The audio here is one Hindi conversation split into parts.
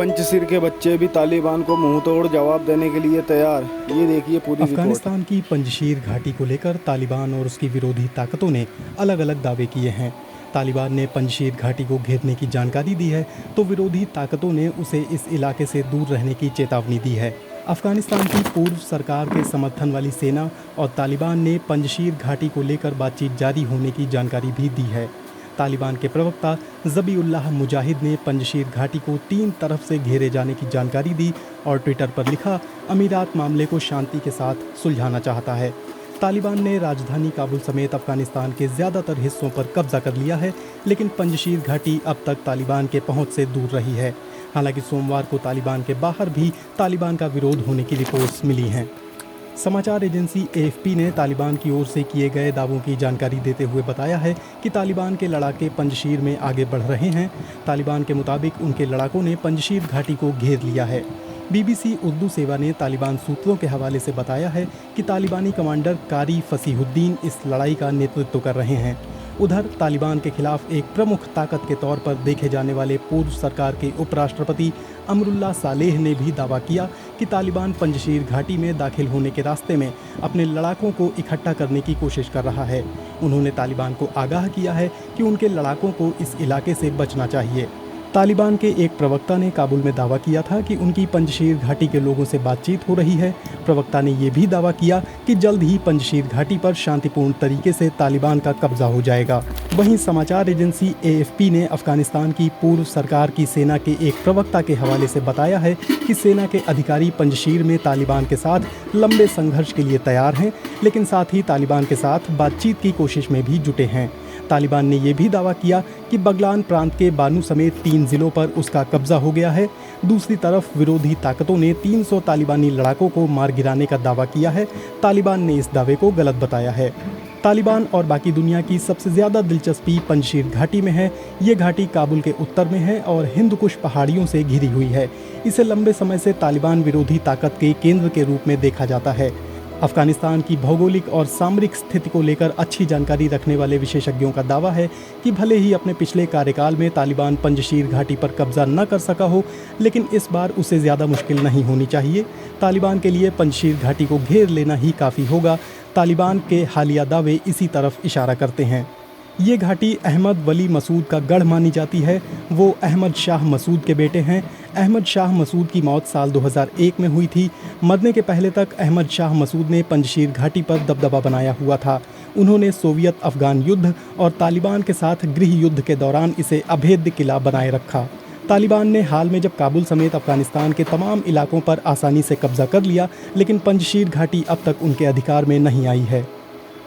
पंजशीर के बच्चे भी तालिबान को मुंहतोड़ जवाब देने के लिए तैयार। ये देखिए पूरी रिपोर्ट। अफगानिस्तान की पंजशीर घाटी को लेकर तालिबान और उसकी विरोधी ताकतों ने अलग अलग दावे किए हैं। तालिबान ने पंजशीर घाटी को घेरने की जानकारी दी है तो विरोधी ताकतों ने उसे इस इलाके से दूर रहने की चेतावनी दी है। अफगानिस्तान की पूर्व सरकार के समर्थन वाली सेना और तालिबान ने पंजशीर घाटी को लेकर बातचीत जारी होने की जानकारी भी दी है। तालिबान के प्रवक्ता ज़बीउल्लाह मुजाहिद ने पंजशीर घाटी को 3 तरफ से घेरे जाने की जानकारी दी और ट्विटर पर लिखा, अमीरात मामले को शांति के साथ सुलझाना चाहता है। तालिबान ने राजधानी काबुल समेत अफगानिस्तान के ज़्यादातर हिस्सों पर कब्जा कर लिया है, लेकिन पंजशीर घाटी अब तक तालिबान के पहुंच से दूर रही है। हालांकि सोमवार को तालिबान के बाहर भी तालिबान का विरोध होने की रिपोर्ट्स मिली हैं। समाचार एजेंसी AFP ने तालिबान की ओर से किए गए दावों की जानकारी देते हुए बताया है कि तालिबान के लड़ाके पंजशीर में आगे बढ़ रहे हैं। तालिबान के मुताबिक उनके लड़ाकों ने पंजशीर घाटी को घेर लिया है। BBC उर्दू सेवा ने तालिबान सूत्रों के हवाले से बताया है कि तालिबानी कमांडर कारी फसीहुद्दीन इस लड़ाई का नेतृत्व कर रहे हैं। उधर तालिबान के खिलाफ एक प्रमुख ताकत के तौर पर देखे जाने वाले पूर्व सरकार के उपराष्ट्रपति अमरुल्लाह सालेह ने भी दावा किया कि तालिबान पंजशीर घाटी में दाखिल होने के रास्ते में अपने लड़ाकों को इकट्ठा करने की कोशिश कर रहा है। उन्होंने तालिबान को आगाह किया है कि उनके लड़ाकों को इस इलाके से बचना चाहिए। तालिबान के एक प्रवक्ता ने काबुल में दावा किया था कि उनकी पंजशीर घाटी के लोगों से बातचीत हो रही है। प्रवक्ता ने यह भी दावा किया कि जल्द ही पंजशीर घाटी पर शांतिपूर्ण तरीके से तालिबान का कब्जा हो जाएगा। वहीं समाचार एजेंसी AFP ने अफगानिस्तान की पूर्व सरकार की सेना के एक प्रवक्ता के हवाले से बताया है कि सेना के अधिकारी पंजशीर में तालिबान के साथ लंबे संघर्ष के लिए तैयार हैं, लेकिन साथ ही तालिबान के साथ बातचीत की कोशिश में भी जुटे हैं। तालिबान ने यह भी दावा किया कि बगलान प्रांत के बानू समेत 3 जिलों पर उसका कब्जा हो गया है। दूसरी तरफ विरोधी ताकतों ने 300 तालिबानी लड़ाकों को मार गिराने का दावा किया है। तालिबान ने इस दावे को गलत बताया है। तालिबान और बाकी दुनिया की सबसे ज़्यादा दिलचस्पी पंजशीर घाटी में है। ये घाटी काबुल के उत्तर में है और हिंदकुश पहाड़ियों से घिरी हुई है। इसे लंबे समय से तालिबान विरोधी ताकत के केंद्र के रूप में देखा जाता है। अफगानिस्तान की भौगोलिक और सामरिक स्थिति को लेकर अच्छी जानकारी रखने वाले विशेषज्ञों का दावा है कि भले ही अपने पिछले कार्यकाल में तालिबान पंजशीर घाटी पर कब्जा न कर सका हो, लेकिन इस बार उसे ज़्यादा मुश्किल नहीं होनी चाहिए। तालिबान के लिए पंजशीर घाटी को घेर लेना ही काफ़ी होगा। तालिबान के हालिया दावे इसी तरफ इशारा करते हैं। ये घाटी अहमद वली मसूद का गढ़ मानी जाती है। वो अहमद शाह मसूद के बेटे हैं। अहमद शाह मसूद की मौत साल 2001 में हुई थी। मरने के पहले तक अहमद शाह मसूद ने पंजशीर घाटी पर दबदबा बनाया हुआ था। उन्होंने सोवियत अफगान युद्ध और तालिबान के साथ गृह युद्ध के दौरान इसे अभेद्य किला बनाए रखा। तालिबान ने हाल में जब काबुल समेत अफगानिस्तान के तमाम इलाकों पर आसानी से कब्जा कर लिया, लेकिन पंजशीर घाटी अब तक उनके अधिकार में नहीं आई है।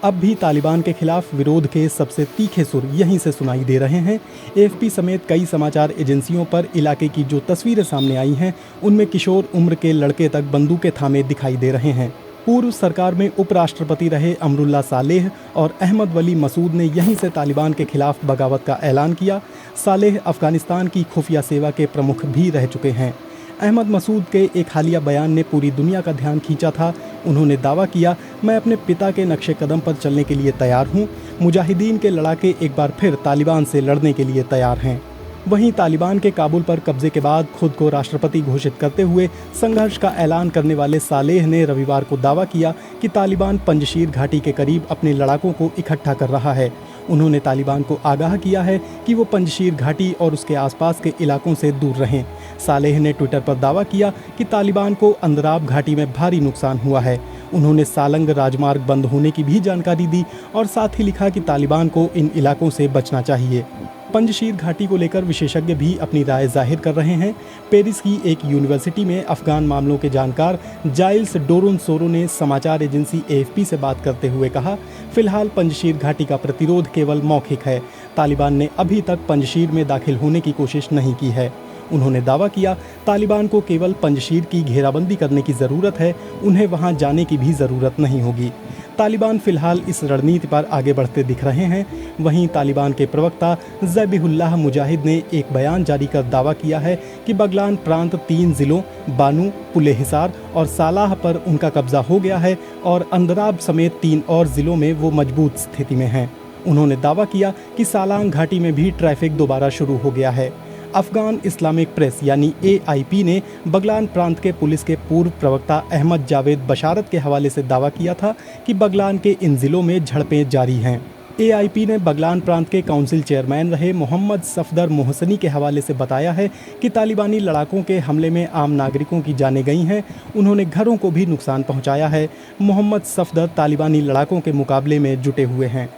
अब भी तालिबान के खिलाफ विरोध के सबसे तीखे सुर यहीं से सुनाई दे रहे हैं। AFP समेत कई समाचार एजेंसियों पर इलाके की जो तस्वीरें सामने आई हैं, उनमें किशोर उम्र के लड़के तक बंदूकें थामे दिखाई दे रहे हैं। पूर्व सरकार में उपराष्ट्रपति रहे अमरुल्लाह सालेह और अहमद वली मसूद ने यहीं से तालिबान के खिलाफ बगावत का ऐलान किया। सालेह अफगानिस्तान की खुफिया सेवा के प्रमुख भी रह चुके हैं। अहमद मसूद के एक हालिया बयान ने पूरी दुनिया का ध्यान खींचा था। उन्होंने दावा किया, मैं अपने पिता के नक्शे कदम पर चलने के लिए तैयार हूँ। मुजाहिदीन के लड़ाके एक बार फिर तालिबान से लड़ने के लिए तैयार हैं। वहीं तालिबान के काबुल पर कब्जे के बाद खुद को राष्ट्रपति घोषित करते हुए संघर्ष का ऐलान करने वाले सालेह ने रविवार को दावा किया कि तालिबान पंजशीर घाटी के करीब अपने लड़ाकों को इकट्ठा कर रहा है। उन्होंने तालिबान को आगाह किया है कि वो पंजशीर घाटी और उसके आसपास के इलाकों से दूर रहें। सालेह ने ट्विटर पर दावा किया कि तालिबान को अंदराब घाटी में भारी नुकसान हुआ है। उन्होंने सालंग राजमार्ग बंद होने की भी जानकारी दी और साथ ही लिखा कि तालिबान को इन इलाकों से बचना चाहिए। पंजशीर घाटी को लेकर विशेषज्ञ भी अपनी राय जाहिर कर रहे हैं। पेरिस की एक यूनिवर्सिटी में अफगान मामलों के जानकार जाइल्स डोरोनसोरो ने समाचार एजेंसी AFP से बात करते हुए कहा, फिलहाल पंजशीर घाटी का प्रतिरोध केवल मौखिक है। तालिबान ने अभी तक पंजशीर में दाखिल होने की कोशिश नहीं की है। उन्होंने दावा किया, तालिबान को केवल पंजशीर की घेराबंदी करने की ज़रूरत है, उन्हें वहां जाने की भी ज़रूरत नहीं होगी। तालिबान फिलहाल इस रणनीति पर आगे बढ़ते दिख रहे हैं। वहीं तालिबान के प्रवक्ता ज़बीहुल्लाह मुजाहिद ने एक बयान जारी कर दावा किया है कि बगलान प्रांत 3 जिलों बानू, पुले हिसार और सालाह पर उनका कब्जा हो गया है और अंदराब समेत 3 और जिलों में वो मजबूत स्थिति में हैं। उन्होंने दावा किया कि सालांग घाटी में भी ट्रैफिक दोबारा शुरू हो गया है। अफगान इस्लामिक प्रेस यानी AIP ने बगलान प्रांत के पुलिस के पूर्व प्रवक्ता अहमद जावेद बशारत के हवाले से दावा किया था कि बगलान के इन जिलों में झड़पें जारी हैं। AIP ने बगलान प्रांत के काउंसिल चेयरमैन रहे मोहम्मद सफदर मोहसनी के हवाले से बताया है कि तालिबानी लड़ाकों के हमले में आम नागरिकों की जानें गई हैं। उन्होंने घरों को भी नुकसान पहुंचाया है। मोहम्मद सफदर तालिबानी लड़ाकों के मुकाबले में जुटे हुए हैं।